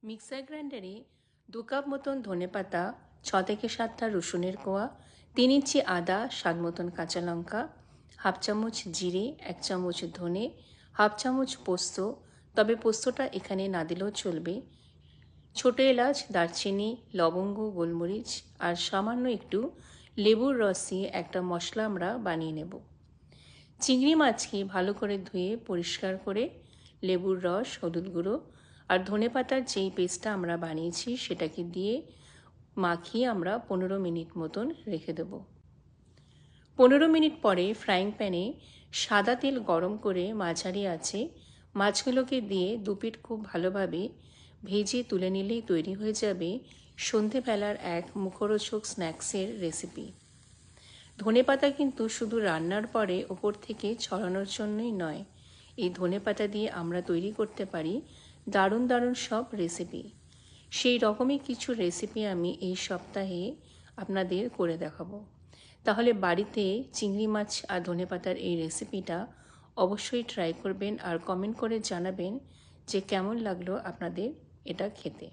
Mixer গ্রাইন্ডারে 2 cup মতন ধনেপাতা, 6 থেকে 7টা রসুনের কোয়া, 3 ইঞ্চি আদা, স্বাদ মতন কাঁচা লঙ্কা, হাফ চামচ জিরে, 1 চামচ ধনে, হাফ চামচ পোস্ত, তবে পোস্তটা এখানে না দিলেও চলবে, ছোটো এলাচ, দারচিনি, লবঙ্গ, গোলমরিচ আর সামান্য একটু লেবুর রস দিয়ে একটা মশলা আমরা বানিয়ে নেব। চিংড়ি মাছকে ভালো করে ধুয়ে পরিষ্কার করে লেবুর রস, হলুদ গুঁড়ো আর ধনেপাতার যেই পেস্টটা আমরা বানিয়েছি সেটাকে দিয়ে মাখিয়ে আমরা 15 মিনিট মতন রেখে দেব। 15 মিনিট পরে ফ্রাইং প্যানে সাদা তেল গরম করে মাঝারি আঁচে মাছগুলোকে দিয়ে দুপিঠ খুব ভালোভাবে ভেজে তুলে নিলেই তৈরি হয়ে যাবে সন্ধেবেলার এক মুখরোচক স্ন্যাক্সের রেসিপি। ধনেপাতা কিন্তু শুধু রান্নার পরে ওপর থেকে ছড়ানোর জন্যই নয়, এই ধনেপাতা দিয়ে আমরা তৈরি করতে পারি দারুণ দারুণ সব রেসিপি। সেই রকমই কিছু রেসিপি আমি এই সপ্তাহে আপনাদের করে দেখাবো। তাহলে বাড়িতে চিংড়ি মাছ আর ধনেপাতার এই রেসিপিটা অবশ্যই ট্রাই করবেন আর কমেন্ট করে জানাবেন যে কেমন লাগলো আপনাদের এটা খেতে।